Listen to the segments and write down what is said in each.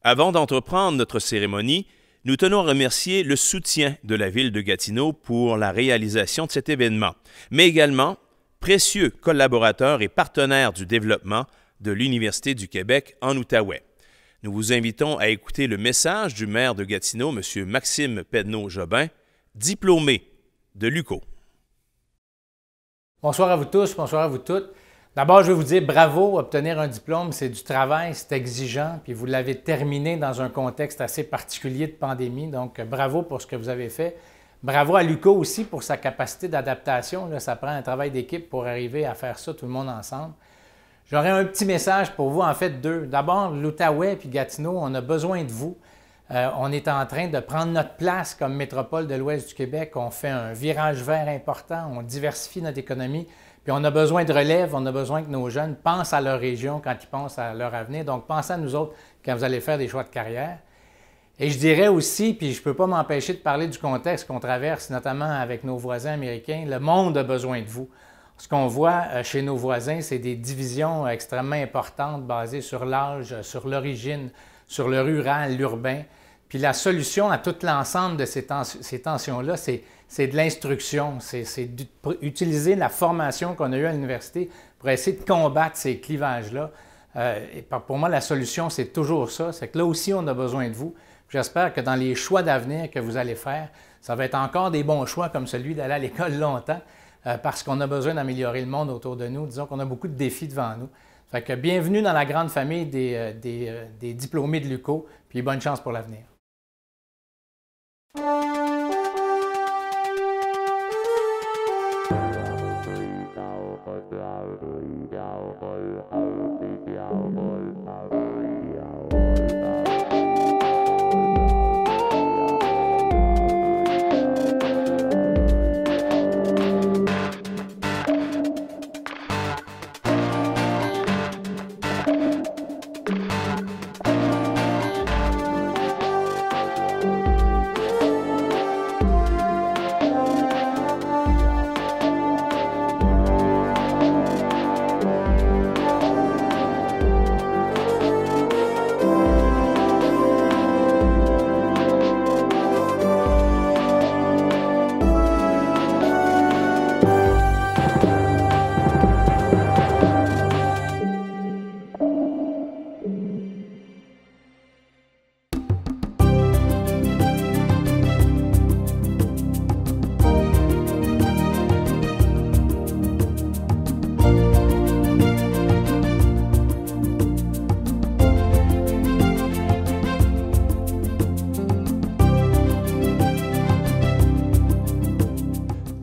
Avant d'entreprendre notre cérémonie, nous tenons à remercier le soutien de la Ville de Gatineau pour la réalisation de cet événement, mais également précieux collaborateurs et partenaires du développement de l'Université du Québec en Outaouais. Nous vous invitons à écouter le message du maire de Gatineau, M. Maxime Pedneau-Jobin, diplômé de l'UQO. Bonsoir à vous tous, bonsoir à vous toutes. D'abord, je vais vous dire bravo, obtenir un diplôme, c'est du travail, c'est exigeant, puis vous l'avez terminé dans un contexte assez particulier de pandémie, donc bravo pour ce que vous avez fait. Bravo à l'UQO aussi pour sa capacité d'adaptation. Là, ça prend un travail d'équipe pour arriver à faire ça tout le monde ensemble. J'aurais un petit message pour vous, en fait deux. D'abord, l'Outaouais puis Gatineau, on a besoin de vous. On est en train de prendre notre place comme métropole de l'Ouest du Québec. On fait un virage vert important, on diversifie notre économie. Puis on a besoin de relève, on a besoin que nos jeunes pensent à leur région quand ils pensent à leur avenir. Donc, pensez à nous autres quand vous allez faire des choix de carrière. Et je dirais aussi, puis je ne peux pas m'empêcher de parler du contexte qu'on traverse, notamment avec nos voisins américains, le monde a besoin de vous. Ce qu'on voit chez nos voisins, c'est des divisions extrêmement importantes basées sur l'âge, sur l'origine, sur le rural, l'urbain. Puis la solution à tout l'ensemble de ces tensions-là, c'est de l'instruction, c'est d'utiliser la formation qu'on a eue à l'université pour essayer de combattre ces clivages-là. Et pour moi, la solution, c'est toujours ça. C'est que là aussi, on a besoin de vous. J'espère que dans les choix d'avenir que vous allez faire, ça va être encore des bons choix comme celui d'aller à l'école longtemps parce qu'on a besoin d'améliorer le monde autour de nous. Disons qu'on a beaucoup de défis devant nous. Fait que bienvenue dans la grande famille des diplômés de l'UQO, puis bonne chance pour l'avenir.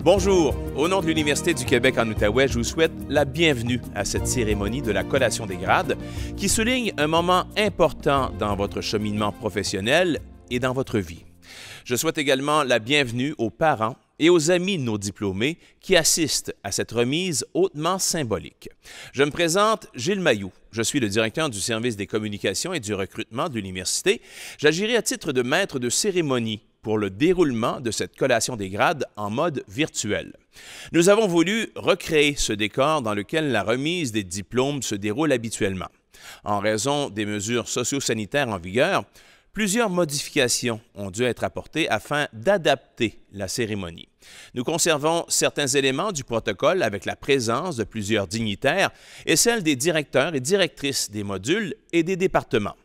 Bonjour, au nom de l'Université du Québec en Outaouais, je vous souhaite la bienvenue à cette cérémonie de la collation des grades qui souligne un moment important dans votre cheminement professionnel et dans votre vie. Je souhaite également la bienvenue aux parents et aux amis de nos diplômés qui assistent à cette remise hautement symbolique. Je me présente Gilles Mailloux. Je suis le directeur du service des communications et du recrutement de l'Université. J'agirai à titre de maître de cérémonie pour le déroulement de cette collation des grades en mode virtuel. Nous avons voulu recréer ce décor dans lequel la remise des diplômes se déroule habituellement. En raison des mesures socio-sanitaires en vigueur, plusieurs modifications ont dû être apportées afin d'adapter la cérémonie. Nous conservons certains éléments du protocole avec la présence de plusieurs dignitaires et celle des directeurs et directrices des modules et des départements.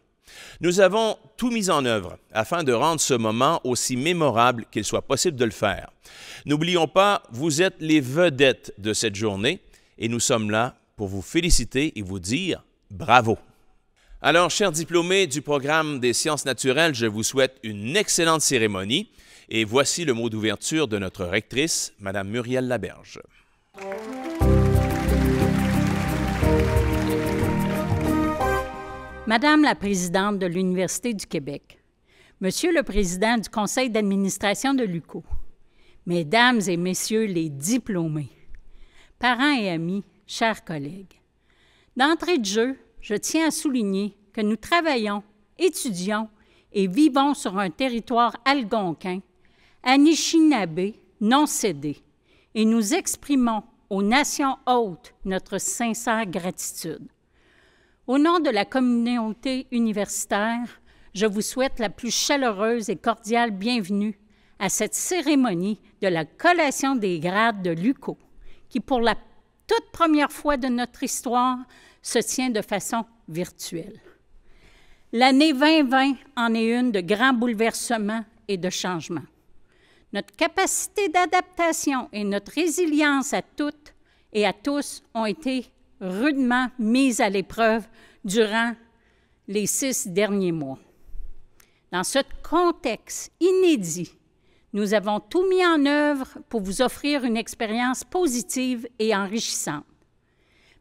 Nous avons tout mis en œuvre afin de rendre ce moment aussi mémorable qu'il soit possible de le faire. N'oublions pas, vous êtes les vedettes de cette journée et nous sommes là pour vous féliciter et vous dire bravo. Alors, chers diplômés du programme des sciences naturelles, je vous souhaite une excellente cérémonie et voici le mot d'ouverture de notre rectrice, Mme Muriel Laberge. Madame la présidente de l'Université du Québec, Monsieur le président du conseil d'administration de l'UQO, Mesdames et Messieurs les diplômés, parents et amis, chers collègues, d'entrée de jeu, je tiens à souligner que nous travaillons, étudions et vivons sur un territoire algonquin, anishinabé, non cédé, et nous exprimons aux nations hôtes notre sincère gratitude. Au nom de la communauté universitaire, je vous souhaite la plus chaleureuse et cordiale bienvenue à cette cérémonie de la collation des grades de l'UQO, qui, pour la toute première fois de notre histoire, se tient de façon virtuelle. L'année 2020 en est une de grands bouleversements et de changements. Notre capacité d'adaptation et notre résilience à toutes et à tous ont été rudement mises à l'épreuve durant les 6 derniers mois. Dans ce contexte inédit, nous avons tout mis en œuvre pour vous offrir une expérience positive et enrichissante.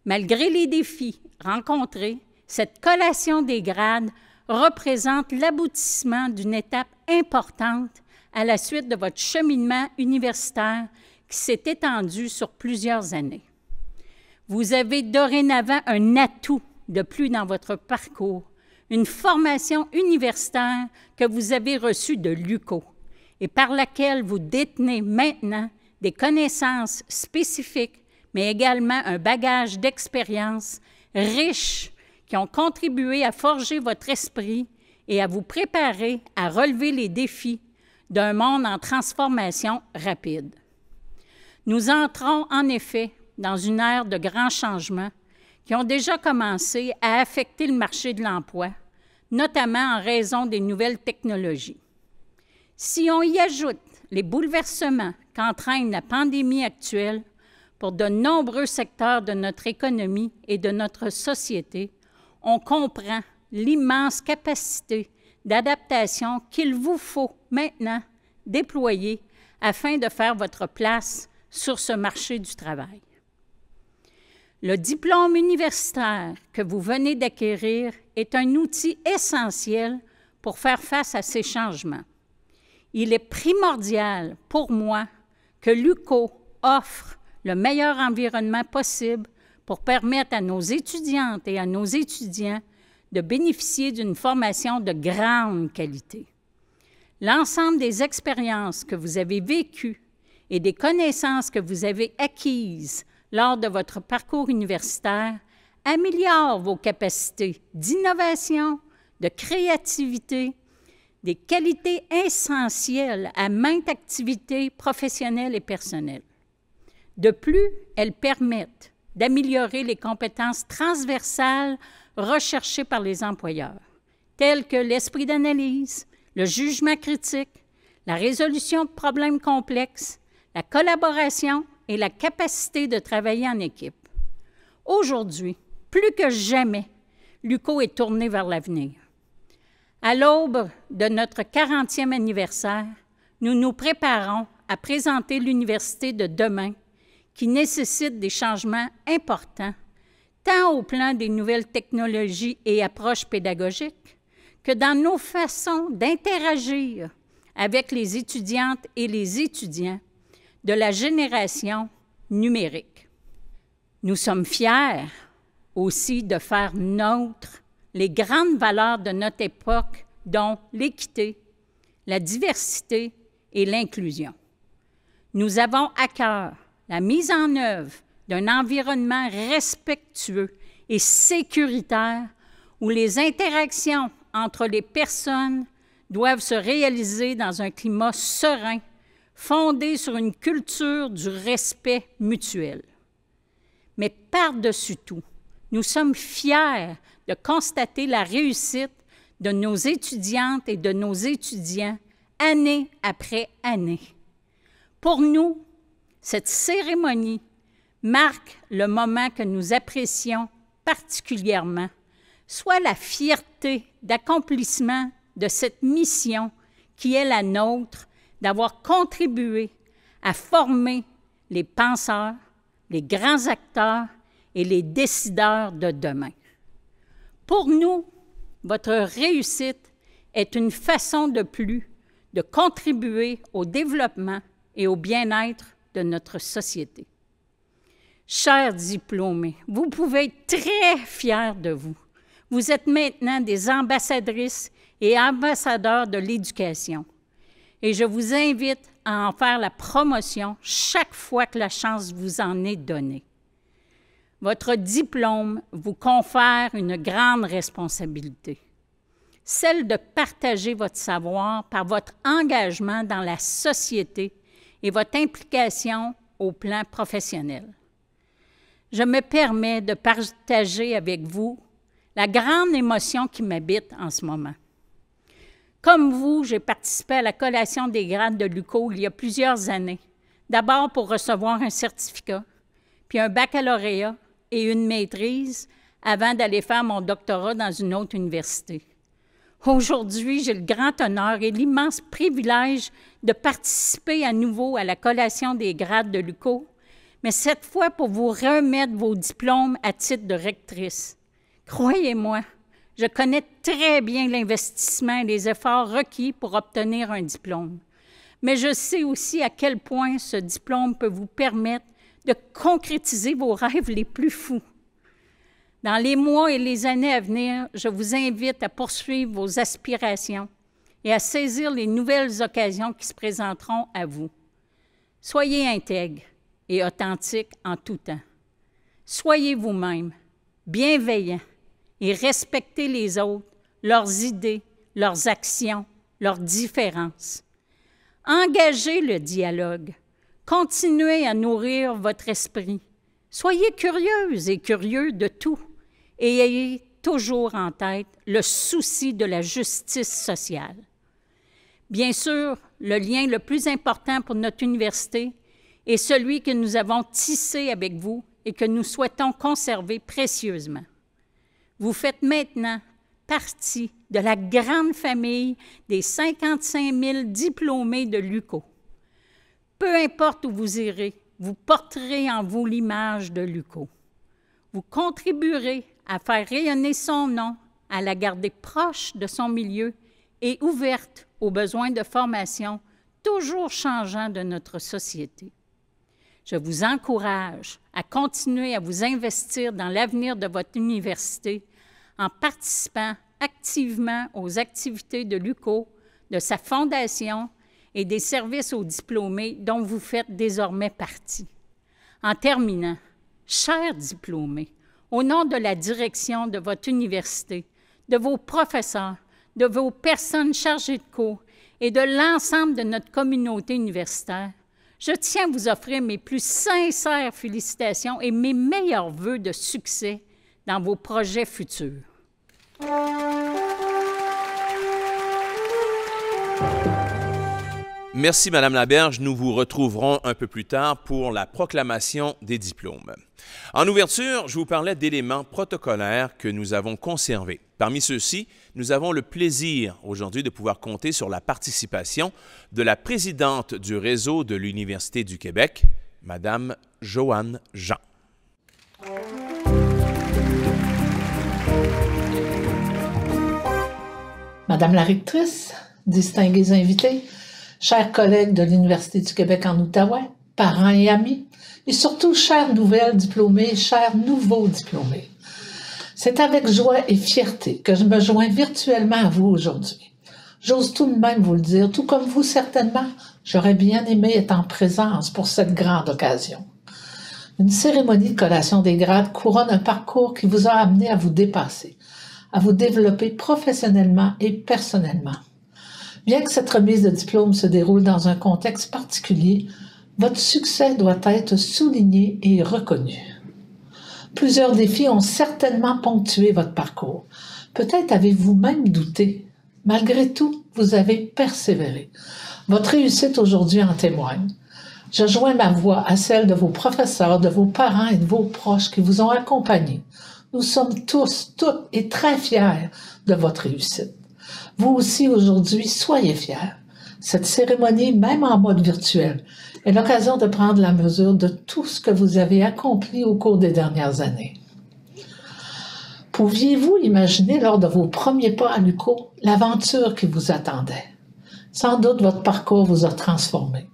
Malgré les défis rencontrés, cette collation des grades représente l'aboutissement d'une étape importante à la suite de votre cheminement universitaire qui s'est étendu sur plusieurs années. Vous avez dorénavant un atout de plus dans votre parcours, une formation universitaire que vous avez reçue de l'UQO et par laquelle vous détenez maintenant des connaissances spécifiques, mais également un bagage d'expérience riche qui ont contribué à forger votre esprit et à vous préparer à relever les défis d'un monde en transformation rapide. Nous entrons en effet dans une ère de grands changements qui ont déjà commencé à affecter le marché de l'emploi, notamment en raison des nouvelles technologies. Si on y ajoute les bouleversements qu'entraîne la pandémie actuelle pour de nombreux secteurs de notre économie et de notre société, on comprend l'immense capacité d'adaptation qu'il vous faut maintenant déployer afin de faire votre place sur ce marché du travail. Le diplôme universitaire que vous venez d'acquérir est un outil essentiel pour faire face à ces changements. Il est primordial pour moi que l'UQO offre le meilleur environnement possible pour permettre à nos étudiantes et à nos étudiants de bénéficier d'une formation de grande qualité. L'ensemble des expériences que vous avez vécues et des connaissances que vous avez acquises lors de votre parcours universitaire améliorent vos capacités d'innovation, de créativité, des qualités essentielles à maintes activités professionnelles et personnelles. De plus, elles permettent d'améliorer les compétences transversales recherchées par les employeurs, telles que l'esprit d'analyse, le jugement critique, la résolution de problèmes complexes, la collaboration et la capacité de travailler en équipe. Aujourd'hui, plus que jamais, l'UQO est tourné vers l'avenir. À l'aube de notre 40e anniversaire, nous nous préparons à présenter l'université de demain qui nécessite des changements importants, tant au plan des nouvelles technologies et approches pédagogiques que dans nos façons d'interagir avec les étudiantes et les étudiants de la génération numérique. Nous sommes fiers aussi de faire nôtres les grandes valeurs de notre époque, dont l'équité, la diversité et l'inclusion. Nous avons à cœur la mise en œuvre d'un environnement respectueux et sécuritaire où les interactions entre les personnes doivent se réaliser dans un climat serein, fondé sur une culture du respect mutuel. Mais par-dessus tout, nous sommes fiers de constater la réussite de nos étudiantes et de nos étudiants année après année. Pour nous, cette cérémonie marque le moment que nous apprécions particulièrement, soit la fierté d'accomplissement de cette mission qui est la nôtre, d'avoir contribué à former les penseurs, les grands acteurs et les décideurs de demain. Pour nous, votre réussite est une façon de plus de contribuer au développement et au bien-être de notre société. Chers diplômés, vous pouvez être très fiers de vous. Vous êtes maintenant des ambassadrices et ambassadeurs de l'éducation. Et je vous invite à en faire la promotion chaque fois que la chance vous en est donnée. Votre diplôme vous confère une grande responsabilité. celle de partager votre savoir par votre engagement dans la société et votre implication au plan professionnel. Je me permets de partager avec vous la grande émotion qui m'habite en ce moment. Comme vous, j'ai participé à la collation des grades de l'UQO il y a plusieurs années, d'abord pour recevoir un certificat, puis un baccalauréat et une maîtrise avant d'aller faire mon doctorat dans une autre université. Aujourd'hui, j'ai le grand honneur et l'immense privilège de participer à nouveau à la collation des grades de l'UQO, mais cette fois pour vous remettre vos diplômes à titre de rectrice. Croyez-moi, je connais très bien l'investissement et les efforts requis pour obtenir un diplôme, mais je sais aussi à quel point ce diplôme peut vous permettre de concrétiser vos rêves les plus fous. Dans les mois et les années à venir, je vous invite à poursuivre vos aspirations et à saisir les nouvelles occasions qui se présenteront à vous. Soyez intègre et authentique en tout temps. Soyez vous-même, bienveillant et respectez les autres, leurs idées, leurs actions, leurs différences. Engagez le dialogue. Continuez à nourrir votre esprit. Soyez curieuse et curieux de tout et ayez toujours en tête le souci de la justice sociale. Bien sûr, le lien le plus important pour notre université est celui que nous avons tissé avec vous et que nous souhaitons conserver précieusement. Vous faites maintenant partie de la grande famille des 55 000 diplômés de l'UQO. Peu importe où vous irez, vous porterez en vous l'image de l'UQO. Vous contribuerez à faire rayonner son nom, à la garder proche de son milieu et ouverte aux besoins de formation toujours changeants de notre société. Je vous encourage à continuer à vous investir dans l'avenir de votre université en participant activement aux activités de l'UQO, de sa fondation et des services aux diplômés dont vous faites désormais partie. En terminant, chers diplômés, au nom de la direction de votre université, de vos professeurs, de vos personnes chargées de cours et de l'ensemble de notre communauté universitaire, je tiens à vous offrir mes plus sincères félicitations et mes meilleurs vœux de succès dans vos projets futurs. Merci, Madame Laberge. Nous vous retrouverons un peu plus tard pour la proclamation des diplômes. En ouverture, je vous parlais d'éléments protocolaires que nous avons conservés. Parmi ceux-ci, nous avons le plaisir aujourd'hui de pouvoir compter sur la participation de la présidente du réseau de l'Université du Québec, Madame Joanne Jean. Madame la rectrice, distingués invités, chers collègues de l'Université du Québec en Outaouais, parents et amis, et surtout chères nouvelles diplômées, chers nouveaux diplômés. C'est avec joie et fierté que je me joins virtuellement à vous aujourd'hui. J'ose tout de même vous le dire, tout comme vous certainement, j'aurais bien aimé être en présence pour cette grande occasion. Une cérémonie de collation des grades couronne un parcours qui vous a amené à vous dépasser, à vous développer professionnellement et personnellement. Bien que cette remise de diplôme se déroule dans un contexte particulier, votre succès doit être souligné et reconnu. Plusieurs défis ont certainement ponctué votre parcours. Peut-être avez-vous même douté. Malgré tout, vous avez persévéré. Votre réussite aujourd'hui en témoigne. Je joins ma voix à celle de vos professeurs, de vos parents et de vos proches qui vous ont accompagnés. Nous sommes tous, toutes et très fiers de votre réussite. Vous aussi, aujourd'hui, soyez fiers. Cette cérémonie, même en mode virtuel, est l'occasion de prendre la mesure de tout ce que vous avez accompli au cours des dernières années. Pouviez-vous imaginer lors de vos premiers pas à l'UQO l'aventure qui vous attendait? Sans doute votre parcours vous a transformé.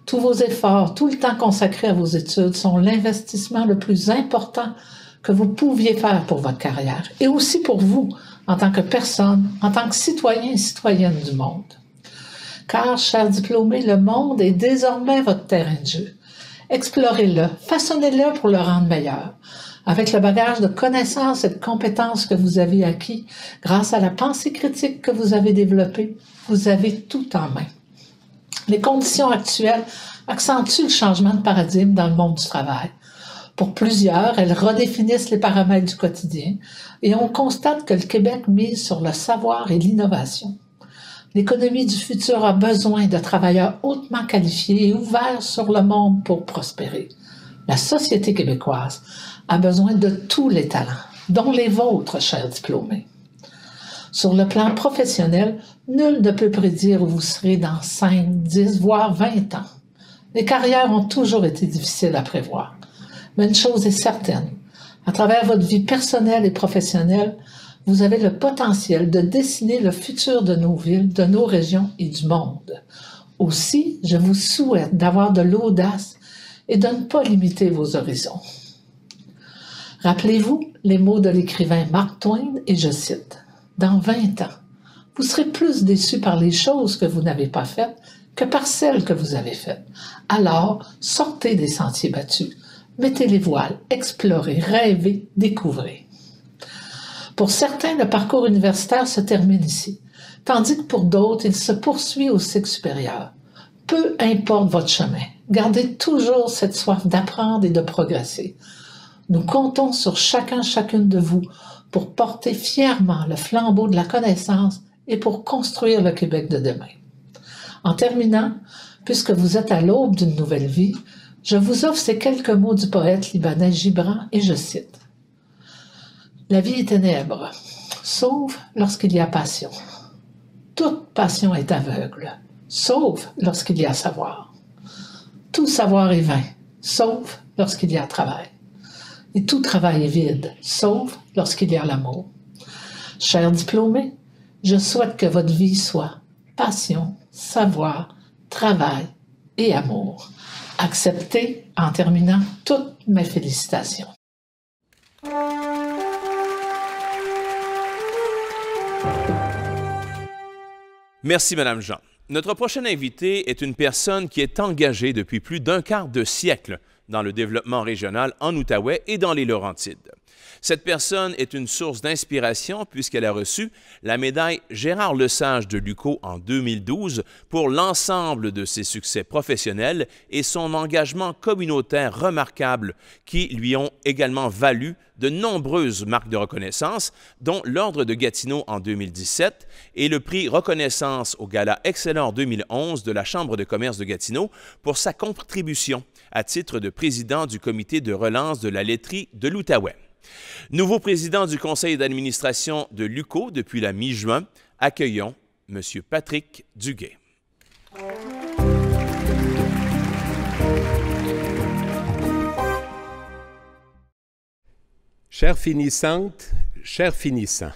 Tous vos efforts, tout le temps consacré à vos études sont l'investissement le plus important que vous pouviez faire pour votre carrière et aussi pour vous en tant que personne, en tant que citoyen et citoyenne du monde. Car, chers diplômés, le monde est désormais votre terrain de jeu. Explorez-le, façonnez-le pour le rendre meilleur. Avec le bagage de connaissances et de compétences que vous avez acquis grâce à la pensée critique que vous avez développée, vous avez tout en main. Les conditions actuelles accentuent le changement de paradigme dans le monde du travail. Pour plusieurs, elles redéfinissent les paramètres du quotidien et on constate que le Québec mise sur le savoir et l'innovation. L'économie du futur a besoin de travailleurs hautement qualifiés et ouverts sur le monde pour prospérer. La société québécoise a besoin de tous les talents, dont les vôtres, chers diplômés. Sur le plan professionnel, nul ne peut prédire où vous serez dans 5, 10, voire 20 ans. Les carrières ont toujours été difficiles à prévoir. Mais une chose est certaine, à travers votre vie personnelle et professionnelle, vous avez le potentiel de dessiner le futur de nos villes, de nos régions et du monde. Aussi, je vous souhaite d'avoir de l'audace et de ne pas limiter vos horizons. Rappelez-vous les mots de l'écrivain Mark Twain, et je cite, « Dans 20 ans, vous serez plus déçus par les choses que vous n'avez pas faites que par celles que vous avez faites. Alors, sortez des sentiers battus, mettez les voiles, explorez, rêvez, découvrez. » Pour certains, le parcours universitaire se termine ici, tandis que pour d'autres, il se poursuit au cycle supérieur. Peu importe votre chemin, gardez toujours cette soif d'apprendre et de progresser. Nous comptons sur chacune de vous pour porter fièrement le flambeau de la connaissance et pour construire le Québec de demain. En terminant, puisque vous êtes à l'aube d'une nouvelle vie, je vous offre ces quelques mots du poète libanais Gibran et je cite. « La vie est ténèbre, sauf lorsqu'il y a passion. Toute passion est aveugle, sauf lorsqu'il y a savoir. Tout savoir est vain, sauf lorsqu'il y a travail. Et tout travail est vide, sauf lorsqu'il y a l'amour. Chers diplômés, je souhaite que votre vie soit passion, savoir, travail et amour. Acceptez, en terminant, toutes mes félicitations. Merci, Madame Jean. Notre prochaine invitée est une personne qui est engagée depuis plus d'un quart de siècle dans le développement régional en Outaouais et dans les Laurentides. Cette personne est une source d'inspiration puisqu'elle a reçu la médaille Gérard Lesage de l'UQO en 2012 pour l'ensemble de ses succès professionnels et son engagement communautaire remarquable qui lui ont également valu de nombreuses marques de reconnaissance, dont l'Ordre de Gatineau en 2017 et le prix Reconnaissance au Gala Excellent 2011 de la Chambre de commerce de Gatineau pour sa contribution à titre de président du comité de relance de la laiterie de l'Outaouais. Nouveau président du conseil d'administration de l'UQO depuis la mi-juin, accueillons M. Patrick Duguay. Chères finissantes, chers finissants,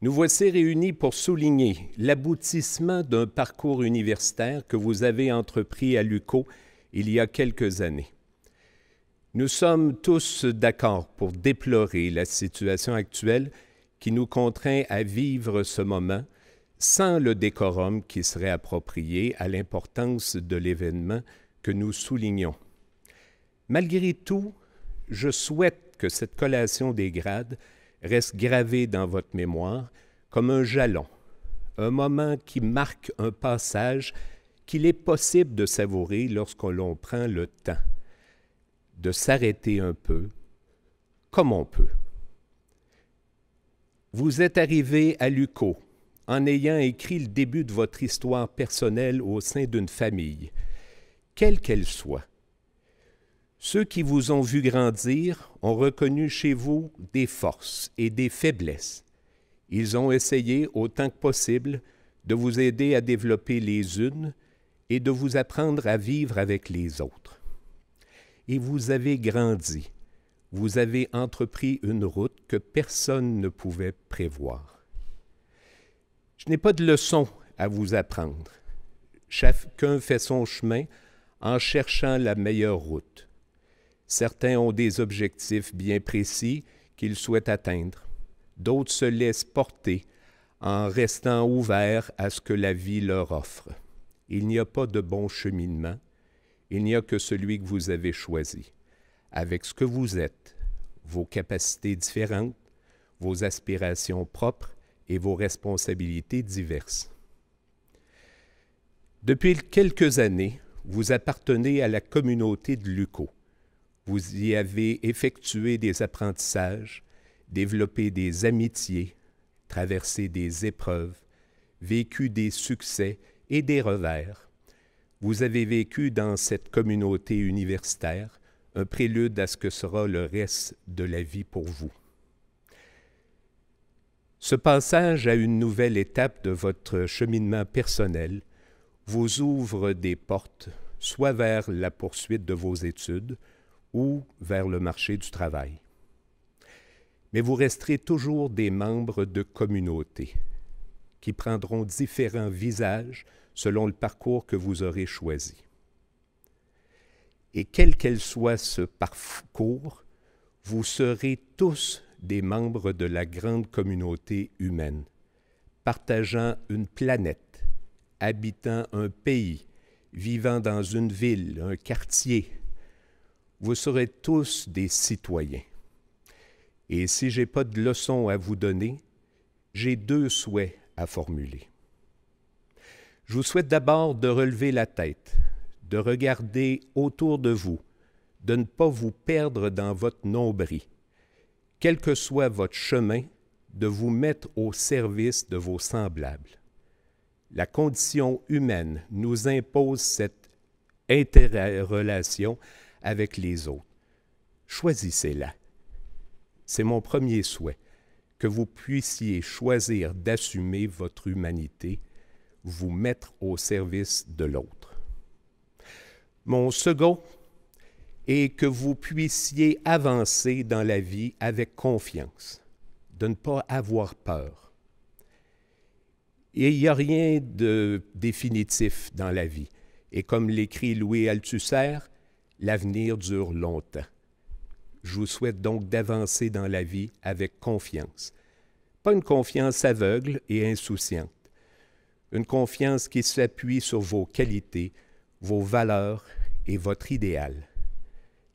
nous voici réunis pour souligner l'aboutissement d'un parcours universitaire que vous avez entrepris à l'UQO il y a quelques années. Nous sommes tous d'accord pour déplorer la situation actuelle qui nous contraint à vivre ce moment sans le décorum qui serait approprié à l'importance de l'événement que nous soulignons. Malgré tout, je souhaite que cette collation des grades reste gravée dans votre mémoire comme un jalon, un moment qui marque un passage qu'il est possible de savourer lorsque l'on prend le temps de s'arrêter un peu, comme on peut. Vous êtes arrivé à l'UQO en ayant écrit le début de votre histoire personnelle au sein d'une famille, quelle qu'elle soit. Ceux qui vous ont vu grandir ont reconnu chez vous des forces et des faiblesses. Ils ont essayé, autant que possible, de vous aider à développer les unes et de vous apprendre à vivre avec les autres. Et vous avez grandi, vous avez entrepris une route que personne ne pouvait prévoir. Je n'ai pas de leçon à vous apprendre. Chacun fait son chemin en cherchant la meilleure route. Certains ont des objectifs bien précis qu'ils souhaitent atteindre. D'autres se laissent porter en restant ouverts à ce que la vie leur offre. Il n'y a pas de bon cheminement. Il n'y a que celui que vous avez choisi. Avec ce que vous êtes, vos capacités différentes, vos aspirations propres et vos responsabilités diverses. Depuis quelques années, vous appartenez à la communauté de l'UQO. Vous y avez effectué des apprentissages, développé des amitiés, traversé des épreuves, vécu des succès et des revers. Vous avez vécu dans cette communauté universitaire un prélude à ce que sera le reste de la vie pour vous. Ce passage à une nouvelle étape de votre cheminement personnel vous ouvre des portes, soit vers la poursuite de vos études ou vers le marché du travail. Mais vous resterez toujours des membres de communautés qui prendront différents visages selon le parcours que vous aurez choisi. Et quel qu'elle soit ce parcours, vous serez tous des membres de la grande communauté humaine, partageant une planète, habitant un pays, vivant dans une ville, un quartier. Vous serez tous des citoyens. Et si je n'ai pas de leçon à vous donner, j'ai 2 souhaits à formuler. Je vous souhaite d'abord de relever la tête, de regarder autour de vous, de ne pas vous perdre dans votre nombril. Quel que soit votre chemin, de vous mettre au service de vos semblables. La condition humaine nous impose cette interrelation avec les autres. Choisissez-la. C'est mon premier souhait, que vous puissiez choisir d'assumer votre humanité, vous mettre au service de l'autre. Mon second est que vous puissiez avancer dans la vie avec confiance, de ne pas avoir peur. Et il n'y a rien de définitif dans la vie. Et comme l'écrit Louis Althusser, l'avenir dure longtemps. Je vous souhaite donc d'avancer dans la vie avec confiance. Pas une confiance aveugle et insouciante. Une confiance qui s'appuie sur vos qualités, vos valeurs et votre idéal.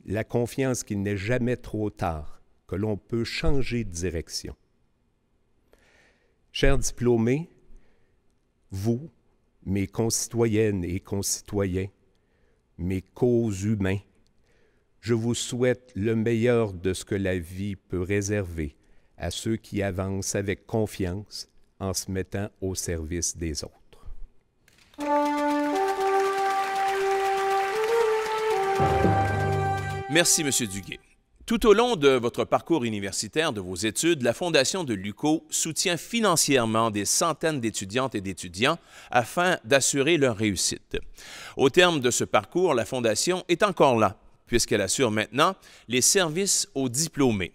La confiance qu'il n'est jamais trop tard, que l'on peut changer de direction. Chers diplômés, vous, mes concitoyennes et concitoyens, mes co-humains, je vous souhaite le meilleur de ce que la vie peut réserver à ceux qui avancent avec confiance en se mettant au service des autres. Merci, M. Duguay. Tout au long de votre parcours universitaire, de vos études, la Fondation de l'UQO soutient financièrement des centaines d'étudiantes et d'étudiants afin d'assurer leur réussite. Au terme de ce parcours, la Fondation est encore là, puisqu'elle assure maintenant les services aux diplômés.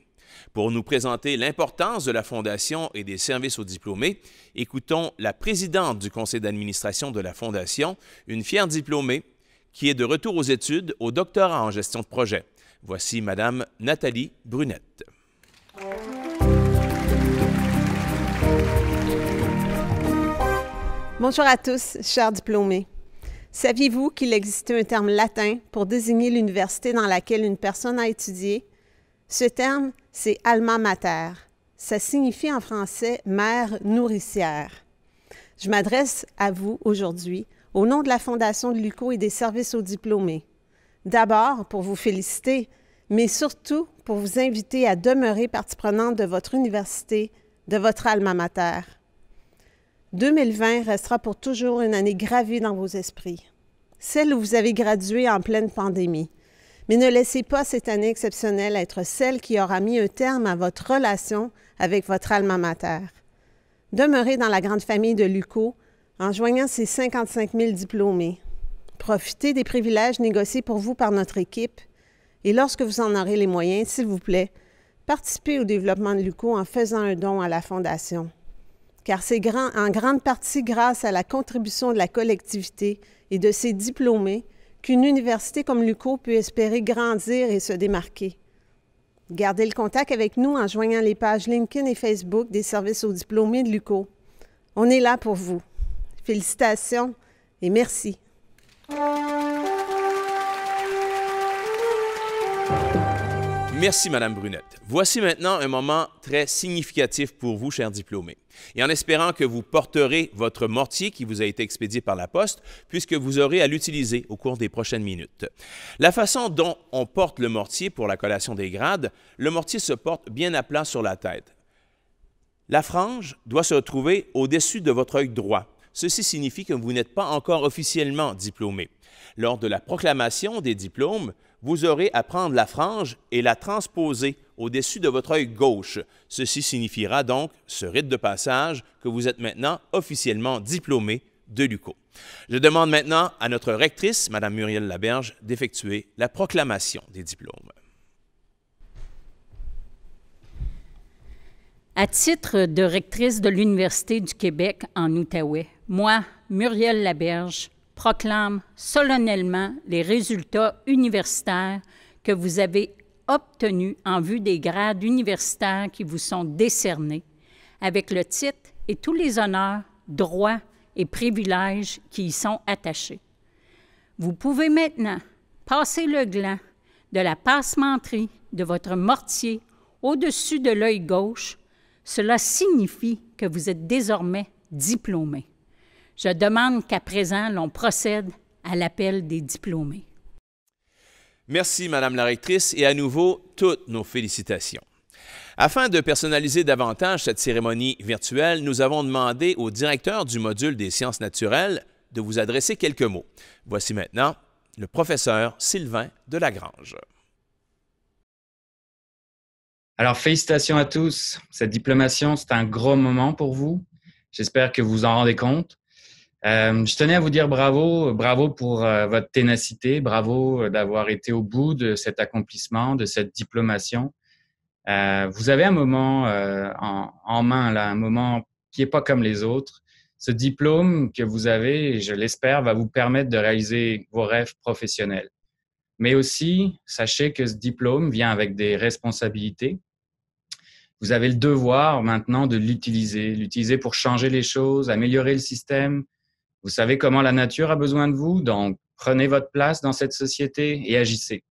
Pour nous présenter l'importance de la Fondation et des services aux diplômés, écoutons la présidente du conseil d'administration de la Fondation, une fière diplômée qui est de retour aux études au doctorat en gestion de projet. Voici Mme Nathalie Brunette. Bonjour à tous, chers diplômés. Saviez-vous qu'il existait un terme latin pour désigner l'université dans laquelle une personne a étudié? Ce terme, c'est « alma mater ». Ça signifie en français « mère nourricière ». Je m'adresse à vous aujourd'hui au nom de la Fondation de l'UQO et des services aux diplômés. D'abord, pour vous féliciter, mais surtout pour vous inviter à demeurer partie prenante de votre université, de votre alma mater. 2020 restera pour toujours une année gravée dans vos esprits, celle où vous avez gradué en pleine pandémie. Mais ne laissez pas cette année exceptionnelle être celle qui aura mis un terme à votre relation avec votre alma mater. Demeurez dans la grande famille de l'UQO en joignant ces 55 000 diplômés. Profitez des privilèges négociés pour vous par notre équipe et lorsque vous en aurez les moyens, s'il vous plaît, participez au développement de l'UQO en faisant un don à la Fondation. Car c'est en grande partie grâce à la contribution de la collectivité et de ses diplômés qu'une université comme l'UQO peut espérer grandir et se démarquer. Gardez le contact avec nous en joignant les pages LinkedIn et Facebook des services aux diplômés de l'UQO. On est là pour vous. Félicitations et merci. Merci, Madame Brunette. Voici maintenant un moment très significatif pour vous, chers diplômés. Et en espérant que vous porterez votre mortier qui vous a été expédié par la poste, puisque vous aurez à l'utiliser au cours des prochaines minutes. La façon dont on porte le mortier pour la collation des grades, le mortier se porte bien à plat sur la tête. La frange doit se retrouver au-dessus de votre œil droit. Ceci signifie que vous n'êtes pas encore officiellement diplômé. Lors de la proclamation des diplômes, vous aurez à prendre la frange et la transposer au-dessus de votre œil gauche. Ceci signifiera donc, ce rite de passage, que vous êtes maintenant officiellement diplômé de l'UQO. Je demande maintenant à notre rectrice, Mme Muriel Laberge, d'effectuer la proclamation des diplômes. À titre de rectrice de l'Université du Québec en Outaouais, moi, Muriel Laberge, proclame solennellement les résultats universitaires que vous avez obtenus en vue des grades universitaires qui vous sont décernés, avec le titre et tous les honneurs, droits et privilèges qui y sont attachés. Vous pouvez maintenant passer le gland de la passementerie de votre mortier au-dessus de l'œil gauche. Cela signifie que vous êtes désormais diplômé. Je demande qu'à présent, l'on procède à l'appel des diplômés. Merci, Madame la rectrice, et à nouveau, toutes nos félicitations. Afin de personnaliser davantage cette cérémonie virtuelle, nous avons demandé au directeur du module des sciences naturelles de vous adresser quelques mots. Voici maintenant le professeur Sylvain Delagrange. Alors, félicitations à tous. Cette diplomation, c'est un gros moment pour vous. J'espère que vous vous en rendez compte. Je tenais à vous dire bravo, bravo pour votre ténacité, bravo d'avoir été au bout de cet accomplissement, de cette diplomation. Vous avez un moment en main, là, un moment qui n'est pas comme les autres. Ce diplôme que vous avez, je l'espère, va vous permettre de réaliser vos rêves professionnels. Mais aussi, sachez que ce diplôme vient avec des responsabilités. Vous avez le devoir maintenant de l'utiliser pour changer les choses, améliorer le système. Vous savez comment la nature a besoin de vous, donc prenez votre place dans cette société et agissez.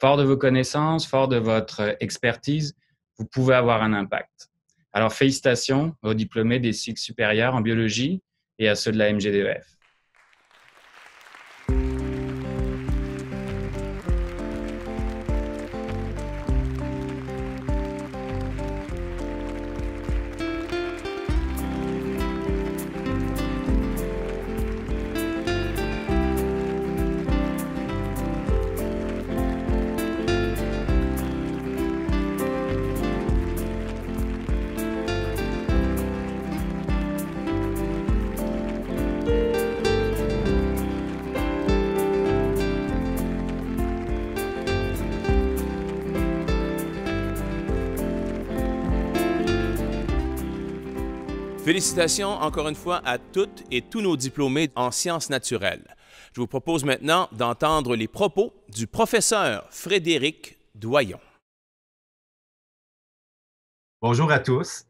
Fort de vos connaissances, fort de votre expertise, vous pouvez avoir un impact. Alors, félicitations aux diplômés des cycles supérieurs en biologie et à ceux de la MGDEF. Félicitations encore une fois à toutes et tous nos diplômés en sciences naturelles. Je vous propose maintenant d'entendre les propos du professeur Frédéric Doyon. Bonjour à tous.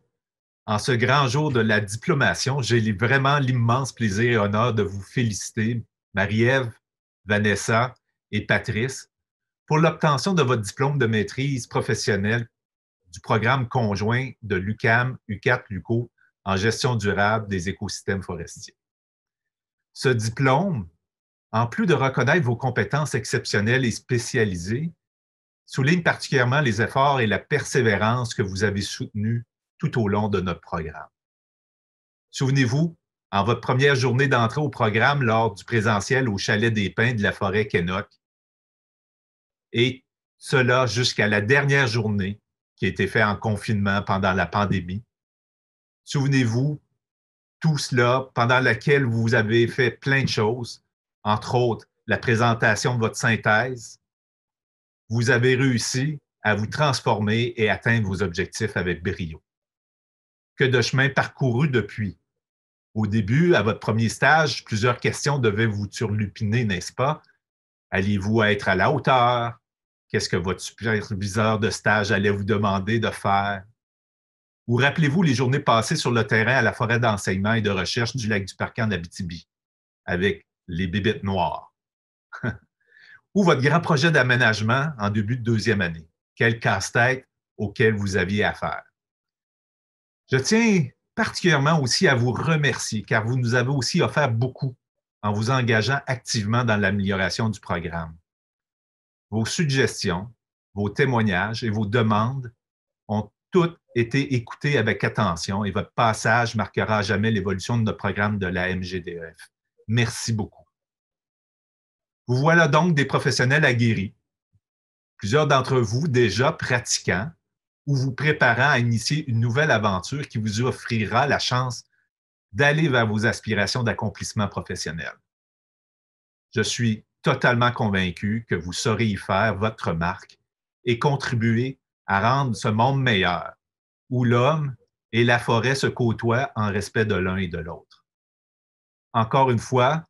En ce grand jour de la diplomation, j'ai vraiment l'immense plaisir et honneur de vous féliciter, Marie-Ève, Vanessa et Patrice, pour l'obtention de votre diplôme de maîtrise professionnelle du programme conjoint de l'UQAM, UQAT-LUQO en gestion durable des écosystèmes forestiers. Ce diplôme, en plus de reconnaître vos compétences exceptionnelles et spécialisées, souligne particulièrement les efforts et la persévérance que vous avez soutenus tout au long de notre programme. Souvenez-vous, en votre première journée d'entrée au programme lors du présentiel au Chalet des Pins de la forêt Kenok, et cela jusqu'à la dernière journée qui a été faite en confinement pendant la pandémie. Souvenez-vous, tout cela pendant laquelle vous avez fait plein de choses, entre autres la présentation de votre synthèse. Vous avez réussi à vous transformer et atteindre vos objectifs avec brio. Que de chemin parcouru depuis. Au début, à votre premier stage, plusieurs questions devaient vous turlupiner, n'est-ce pas? Alliez-vous être à la hauteur? Qu'est-ce que votre superviseur de stage allait vous demander de faire? Ou rappelez-vous les journées passées sur le terrain à la forêt d'enseignement et de recherche du lac du Parcan en Abitibi, avec les bébites noires. Ou votre grand projet d'aménagement en début de deuxième année. quel casse-tête auquel vous aviez affaire. Je tiens particulièrement aussi à vous remercier, car vous nous avez aussi offert beaucoup en vous engageant activement dans l'amélioration du programme. Vos suggestions, vos témoignages et vos demandes ont toutes été écoutées avec attention et votre passage marquera à jamais l'évolution de notre programme de la MGDEF. Merci beaucoup. Vous voilà donc des professionnels aguerris, plusieurs d'entre vous déjà pratiquants ou vous préparant à initier une nouvelle aventure qui vous offrira la chance d'aller vers vos aspirations d'accomplissement professionnel. Je suis totalement convaincu que vous saurez y faire votre marque et contribuer à rendre ce monde meilleur, où l'homme et la forêt se côtoient en respect de l'un et de l'autre. Encore une fois,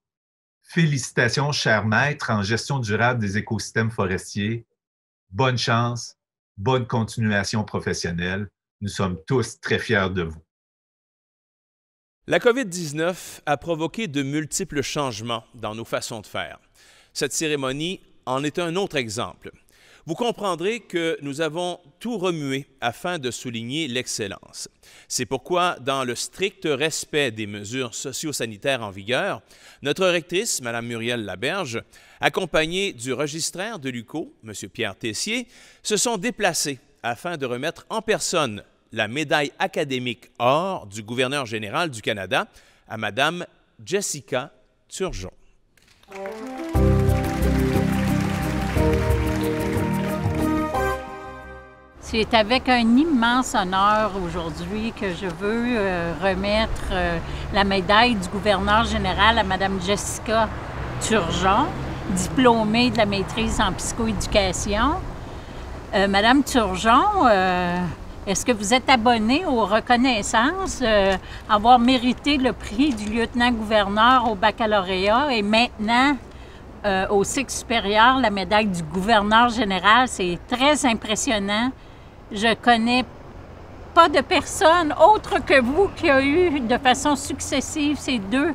félicitations, chers maîtres en gestion durable des écosystèmes forestiers. Bonne chance, bonne continuation professionnelle. Nous sommes tous très fiers de vous. La COVID-19 a provoqué de multiples changements dans nos façons de faire. Cette cérémonie en est un autre exemple. Vous comprendrez que nous avons tout remué afin de souligner l'excellence. C'est pourquoi, dans le strict respect des mesures socio-sanitaires en vigueur, notre rectrice, Mme Muriel Laberge, accompagnée du registraire de l'UQO, M. Pierre Tessier, se sont déplacés afin de remettre en personne la médaille académique or du gouverneur général du Canada à Mme Jessica Turgeon. C'est avec un immense honneur aujourd'hui que je veux remettre la médaille du gouverneur général à Mme Jessica Turgeon, diplômée de la maîtrise en psychoéducation. Madame Turgeon, est-ce que vous êtes abonnée aux reconnaissances, avoir mérité le prix du lieutenant-gouverneur au baccalauréat et maintenant au cycle supérieur, la médaille du gouverneur général? C'est très impressionnant. Je connais pas de personne autre que vous qui a eu de façon successive ces deux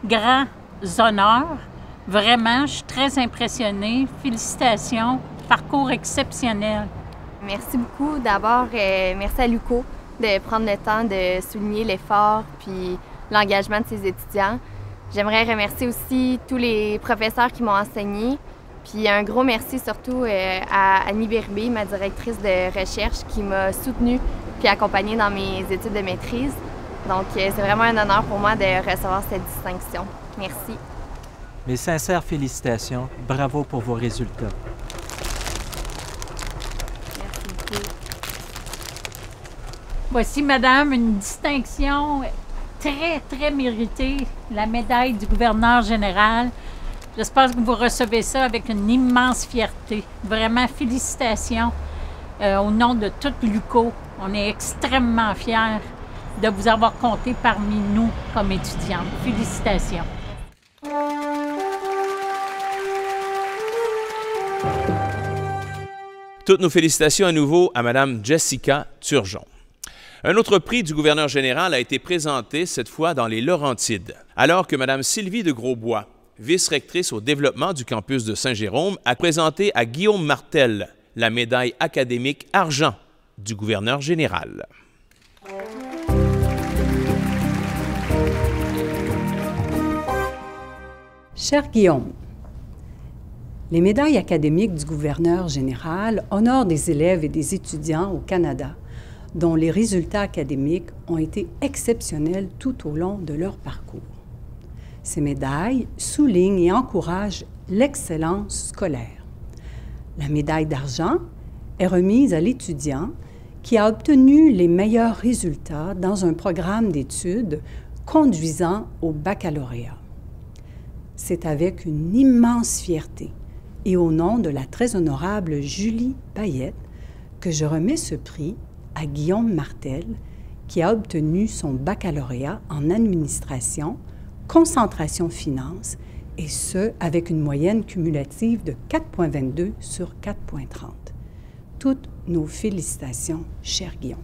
grands honneurs. Vraiment, je suis très impressionnée. Félicitations, parcours exceptionnel. Merci beaucoup. D'abord, merci à l'UQO de prendre le temps de souligner l'effort puis l'engagement de ses étudiants. J'aimerais remercier aussi tous les professeurs qui m'ont enseigné. Puis un gros merci surtout à Annie Bérubé, ma directrice de recherche, qui m'a soutenue puis accompagnée dans mes études de maîtrise. Donc c'est vraiment un honneur pour moi de recevoir cette distinction. Merci. Mes sincères félicitations. Bravo pour vos résultats. Merci beaucoup. Voici, madame, une distinction très, très méritée, la médaille du gouverneur général. J'espère que vous recevez ça avec une immense fierté. Vraiment, félicitations au nom de toute l'UQO. On est extrêmement fiers de vous avoir compté parmi nous comme étudiantes. Félicitations. Toutes nos félicitations à nouveau à Mme Jessica Turgeon. Un autre prix du gouverneur général a été présenté cette fois dans les Laurentides, alors que Mme Sylvie de Grosbois, vice-rectrice au développement du campus de Saint-Jérôme, a présenté à Guillaume Martel la médaille académique argent du gouverneur général. Cher Guillaume, les médailles académiques du gouverneur général honorent des élèves et des étudiants au Canada dont les résultats académiques ont été exceptionnels tout au long de leur parcours. Ces médailles soulignent et encouragent l'excellence scolaire. La médaille d'argent est remise à l'étudiant qui a obtenu les meilleurs résultats dans un programme d'études conduisant au baccalauréat. C'est avec une immense fierté et au nom de la très honorable Julie Payette que je remets ce prix à Guillaume Martel, qui a obtenu son baccalauréat en administration, concentration finance, et ce, avec une moyenne cumulative de 4,22 sur 4,30. Toutes nos félicitations, cher Guillaume.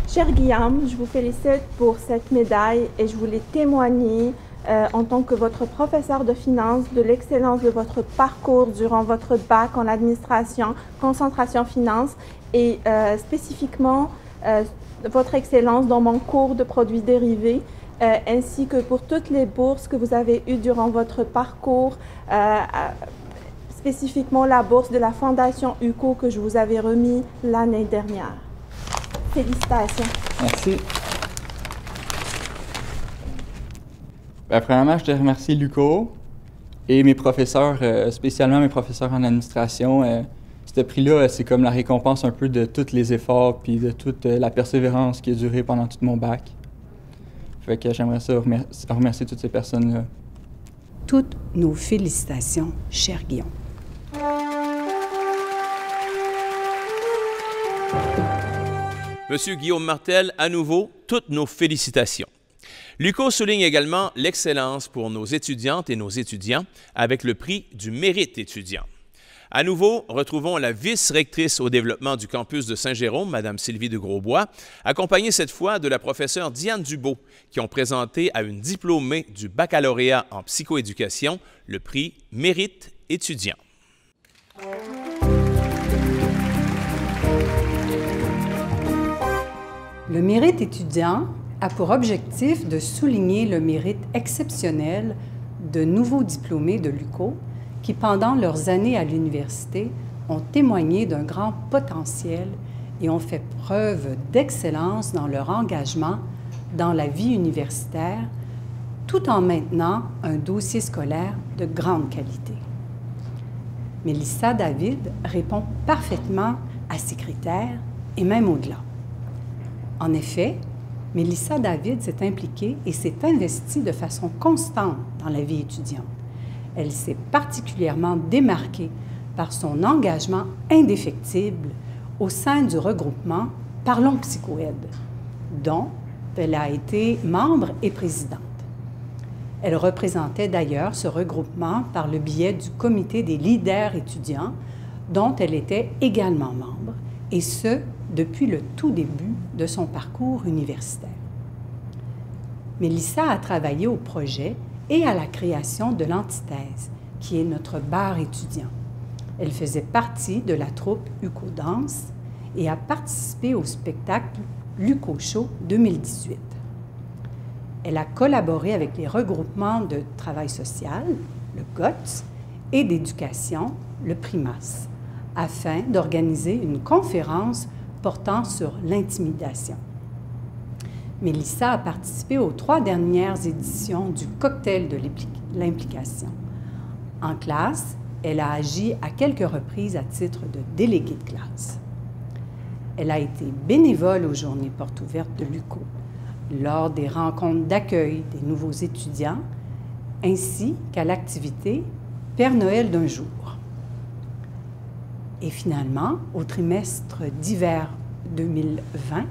Cher Guillaume, je vous félicite pour cette médaille et je voulais témoigner en tant que votre professeur de finance, de l'excellence de votre parcours durant votre bac en administration, concentration finance et spécifiquement votre excellence dans mon cours de produits dérivés, ainsi que pour toutes les bourses que vous avez eues durant votre parcours, spécifiquement la bourse de la Fondation UCO que je vous avais remis l'année dernière. Félicitations. Merci. Premièrement, je te remercie, Luco, et mes professeurs, spécialement mes professeurs en administration. Ce prix-là, c'est comme la récompense un peu de tous les efforts puis de toute la persévérance qui a duré pendant tout mon bac. Fait que j'aimerais ça remercier toutes ces personnes-là. Toutes nos félicitations, cher Guillaume. Monsieur Guillaume Martel, à nouveau, toutes nos félicitations. L'UQO souligne également l'excellence pour nos étudiantes et nos étudiants avec le prix du mérite étudiant. À nouveau, retrouvons la vice-rectrice au développement du campus de Saint-Jérôme, Mme Sylvie de Grosbois, accompagnée cette fois de la professeure Diane Dubo, qui ont présenté à une diplômée du baccalauréat en psychoéducation le prix Mérite étudiant. Le mérite étudiant a pour objectif de souligner le mérite exceptionnel de nouveaux diplômés de l'UQO qui, pendant leurs années à l'université, ont témoigné d'un grand potentiel et ont fait preuve d'excellence dans leur engagement dans la vie universitaire, tout en maintenant un dossier scolaire de grande qualité. Mélissa David répond parfaitement à ces critères et même au-delà. En effet, Mélissa David s'est impliquée et s'est investie de façon constante dans la vie étudiante. Elle s'est particulièrement démarquée par son engagement indéfectible au sein du regroupement Parlons Psychoaide, dont elle a été membre et présidente. Elle représentait d'ailleurs ce regroupement par le biais du comité des leaders étudiants, dont elle était également membre, et ce, depuis le tout début de son parcours universitaire. Mélissa a travaillé au projet et à la création de l'Antithèse, qui est notre bar étudiant. Elle faisait partie de la troupe UQO Danse et a participé au spectacle l'UQO Show 2018. Elle a collaboré avec les regroupements de travail social, le GOTS, et d'éducation, le PRIMAS, afin d'organiser une conférence portant sur l'intimidation. Mélissa a participé aux 3 dernières éditions du Cocktail de l'implication. En classe, elle a agi à quelques reprises à titre de déléguée de classe. Elle a été bénévole aux Journées portes ouvertes de l'UQO, lors des rencontres d'accueil des nouveaux étudiants, ainsi qu'à l'activité Père Noël d'un jour. Et finalement, au trimestre d'hiver 2020,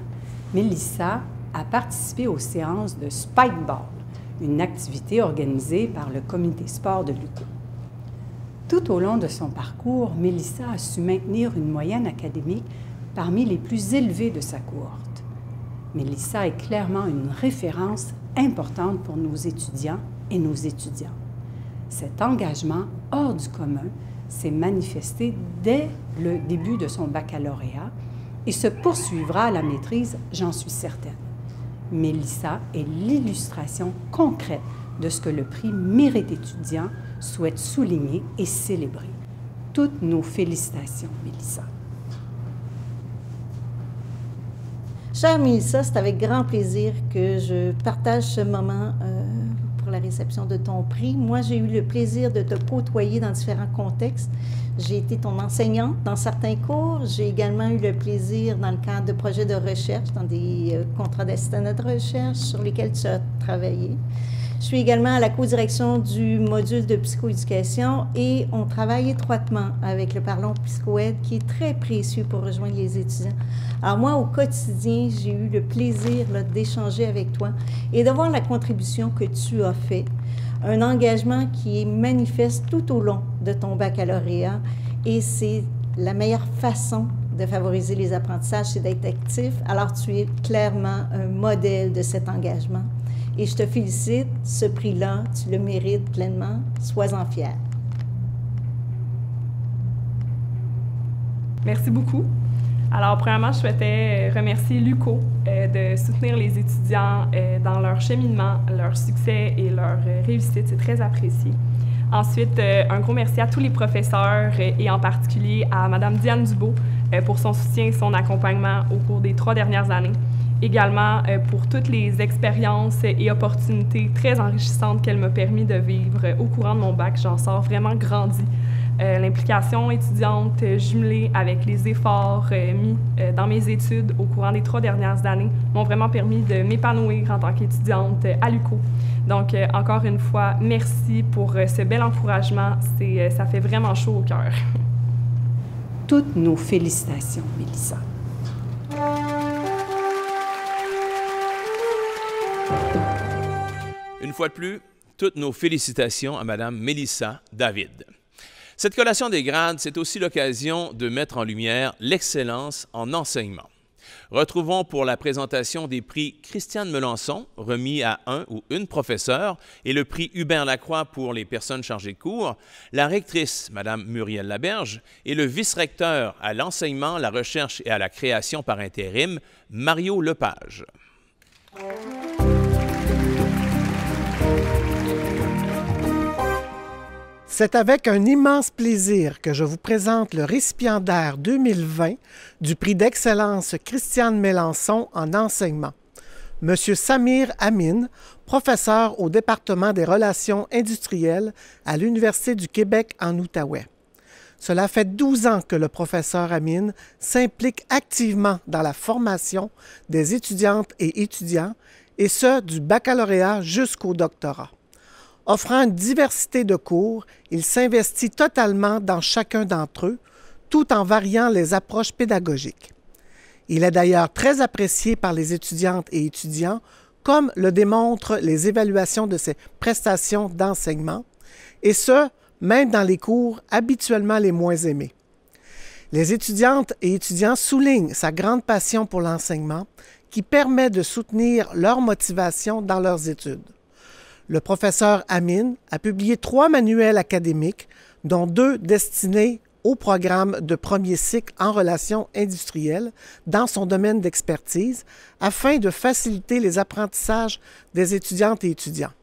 Mélissa a participé aux séances de Spikeball, une activité organisée par le comité sport de l'UQO. Tout au long de son parcours, Mélissa a su maintenir une moyenne académique parmi les plus élevées de sa cohorte. Mélissa est clairement une référence importante pour nos étudiants et nos étudiantes. Cet engagement hors du commun s'est manifesté dès le début de son baccalauréat et se poursuivra à la maîtrise, j'en suis certaine. Mélissa est l'illustration concrète de ce que le prix Mérite étudiant souhaite souligner et célébrer. Toutes nos félicitations, Mélissa. Chère Mélissa, c'est avec grand plaisir que je partage ce moment pour la réception de ton prix. Moi, j'ai eu le plaisir de te côtoyer dans différents contextes. J'ai été ton enseignante dans certains cours. J'ai également eu le plaisir, dans le cadre de projets de recherche, dans des contrats d'assistant de recherche sur lesquels tu as travaillé. Je suis également à la co-direction du module de psychoéducation et on travaille étroitement avec le Parlons Psychoaide qui est très précieux pour rejoindre les étudiants. Alors moi, au quotidien, j'ai eu le plaisir d'échanger avec toi et de voir la contribution que tu as faite, un engagement qui est manifeste tout au long de ton baccalauréat et c'est la meilleure façon de favoriser les apprentissages, c'est d'être actif. Alors tu es clairement un modèle de cet engagement. Et je te félicite, ce prix-là, tu le mérites pleinement. Sois-en fier. Merci beaucoup. Alors, premièrement, je souhaitais remercier l'UQO de soutenir les étudiants dans leur cheminement, leur succès et leur réussite. C'est très apprécié. Ensuite, un gros merci à tous les professeurs et en particulier à Mme Diane Dubo pour son soutien et son accompagnement au cours des 3 dernières années. Également pour toutes les expériences et opportunités très enrichissantes qu'elle m'a permis de vivre au courant de mon bac. J'en sors vraiment grandi. L'implication étudiante jumelée avec les efforts mis dans mes études au courant des 3 dernières années m'ont vraiment permis de m'épanouir en tant qu'étudiante à l'UQO. Donc, encore une fois, merci pour ce bel encouragement. Ça fait vraiment chaud au cœur. Toutes nos félicitations, Mélissa. Une fois de plus, toutes nos félicitations à Mme Mélissa David. Cette collation des grades, c'est aussi l'occasion de mettre en lumière l'excellence en enseignement. Retrouvons pour la présentation des prix Christiane Melançon, remis à un ou une professeure, et le prix Hubert Lacroix pour les personnes chargées de cours, la rectrice, Mme Muriel Laberge, et le vice-recteur à l'enseignement, la recherche et à la création par intérim, Mario Lepage. C'est avec un immense plaisir que je vous présente le récipiendaire 2020 du prix d'excellence Christiane Melançon en enseignement, M. Samir Amin, professeur au département des relations industrielles à l'Université du Québec en Outaouais. Cela fait 12 ans que le professeur Amin s'implique activement dans la formation des étudiantes et étudiants, et ce, du baccalauréat jusqu'au doctorat. Offrant une diversité de cours, il s'investit totalement dans chacun d'entre eux, tout en variant les approches pédagogiques. Il est d'ailleurs très apprécié par les étudiantes et étudiants, comme le démontrent les évaluations de ses prestations d'enseignement, et ce, même dans les cours habituellement les moins aimés. Les étudiantes et étudiants soulignent sa grande passion pour l'enseignement, qui permet de soutenir leur motivation dans leurs études. Le professeur Amin a publié 3 manuels académiques, dont 2 destinés au programme de premier cycle en relations industrielles dans son domaine d'expertise, afin de faciliter les apprentissages des étudiantes et étudiants.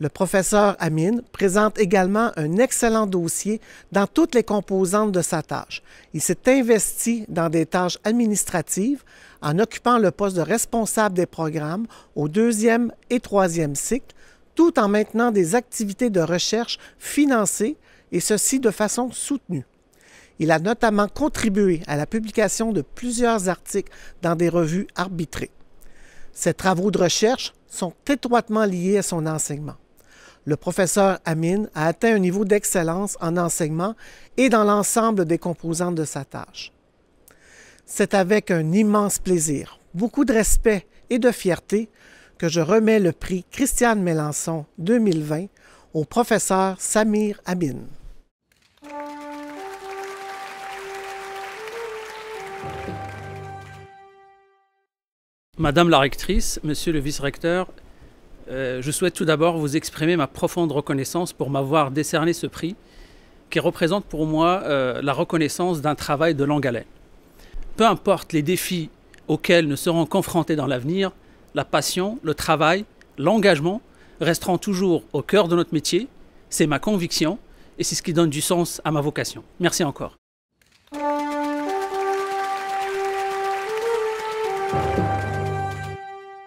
Le professeur Amin présente également un excellent dossier dans toutes les composantes de sa tâche. Il s'est investi dans des tâches administratives en occupant le poste de responsable des programmes au 2e et 3e cycle, tout en maintenant des activités de recherche financées, et ceci de façon soutenue. Il a notamment contribué à la publication de plusieurs articles dans des revues arbitrées. Ses travaux de recherche sont étroitement liés à son enseignement. Le professeur Amin a atteint un niveau d'excellence en enseignement et dans l'ensemble des composantes de sa tâche. C'est avec un immense plaisir, beaucoup de respect et de fierté que je remets le prix Christiane Melançon 2020 au professeur Samir Amin. Madame la rectrice, monsieur le vice-recteur, je souhaite tout d'abord vous exprimer ma profonde reconnaissance pour m'avoir décerné ce prix qui représente pour moi la reconnaissance d'un travail de longue haleine. Peu importe les défis auxquels nous serons confrontés dans l'avenir, la passion, le travail, l'engagement resteront toujours au cœur de notre métier. C'est ma conviction et c'est ce qui donne du sens à ma vocation. Merci encore.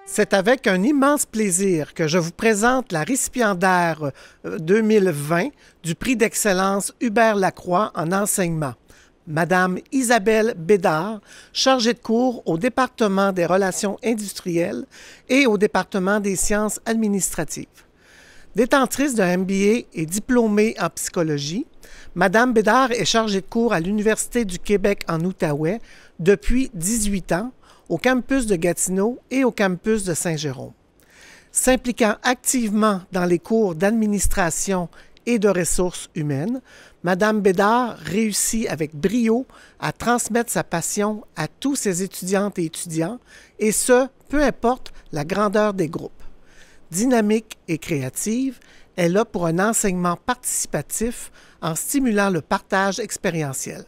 C'est avec un immense plaisir que je vous présente la récipiendaire 2020 du prix d'excellence Hubert Lacroix en enseignement, Madame Isabelle Bédard, chargée de cours au département des relations industrielles et au département des sciences administratives. Détentrice d'un MBA et diplômée en psychologie, Madame Bédard est chargée de cours à l'Université du Québec en Outaouais depuis 18 ans, au campus de Gatineau et au campus de Saint-Jérôme. S'impliquant activement dans les cours d'administration et de ressources humaines, Madame Bédard réussit avec brio à transmettre sa passion à tous ses étudiantes et étudiants, et ce, peu importe la grandeur des groupes. Dynamique et créative, elle a pour un enseignement participatif en stimulant le partage expérientiel.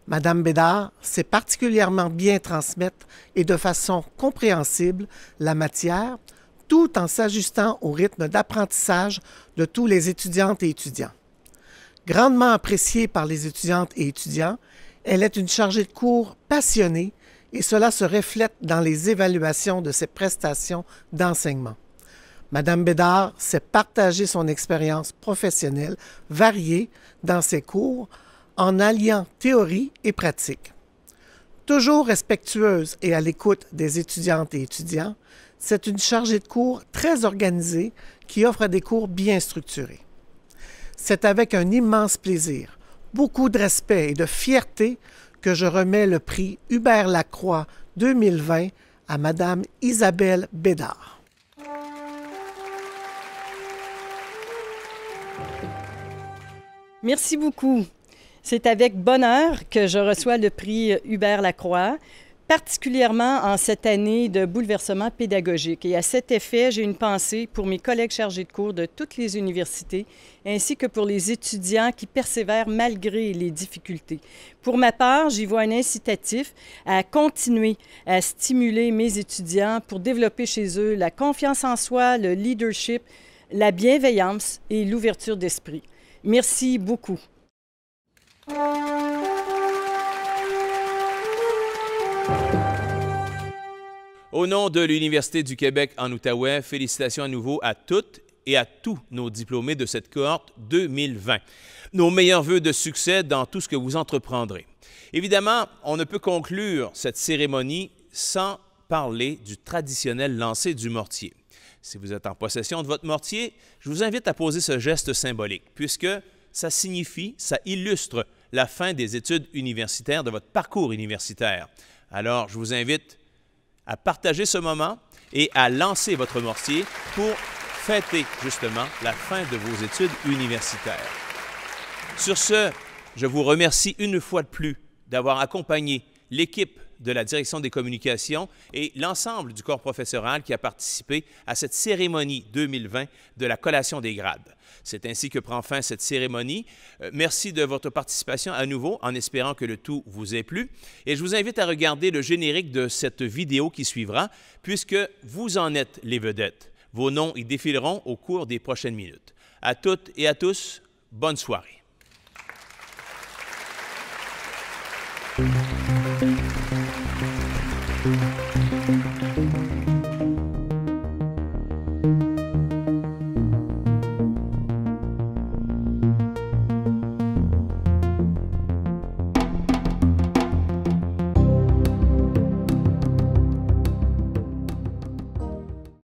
Madame Bédard sait particulièrement bien transmettre et de façon compréhensible la matière, tout en s'ajustant au rythme d'apprentissage de tous les étudiantes et étudiants. Grandement appréciée par les étudiantes et étudiants, elle est une chargée de cours passionnée et cela se reflète dans les évaluations de ses prestations d'enseignement. Madame Bédard sait partager son expérience professionnelle variée dans ses cours en alliant théorie et pratique. Toujours respectueuse et à l'écoute des étudiantes et étudiants, c'est une chargée de cours très organisée qui offre des cours bien structurés. C'est avec un immense plaisir, beaucoup de respect et de fierté que je remets le prix Hubert Lacroix 2020 à Madame Isabelle Bédard. Merci beaucoup. C'est avec bonheur que je reçois le prix Hubert Lacroix, particulièrement en cette année de bouleversement pédagogique. Et à cet effet, j'ai une pensée pour mes collègues chargés de cours de toutes les universités, ainsi que pour les étudiants qui persévèrent malgré les difficultés. Pour ma part, j'y vois un incitatif à continuer à stimuler mes étudiants pour développer chez eux la confiance en soi, le leadership, la bienveillance et l'ouverture d'esprit. Merci beaucoup. Au nom de l'Université du Québec en Outaouais, félicitations à nouveau à toutes et à tous nos diplômés de cette cohorte 2020. Nos meilleurs vœux de succès dans tout ce que vous entreprendrez. Évidemment, on ne peut conclure cette cérémonie sans parler du traditionnel lancer du mortier. Si vous êtes en possession de votre mortier, je vous invite à poser ce geste symbolique, puisque ça signifie, ça illustre la fin des études universitaires, de votre parcours universitaire. Alors, je vous invite à partager ce moment et à lancer votre mortier pour fêter justement la fin de vos études universitaires. Sur ce, je vous remercie une fois de plus d'avoir accompagné l'équipe de la Direction des communications et l'ensemble du corps professoral qui a participé à cette cérémonie 2020 de la collation des grades. C'est ainsi que prend fin cette cérémonie. Merci de votre participation à nouveau, en espérant que le tout vous ait plu. Et je vous invite à regarder le générique de cette vidéo qui suivra, puisque vous en êtes les vedettes. Vos noms y défileront au cours des prochaines minutes. À toutes et à tous, bonne soirée. Thank you.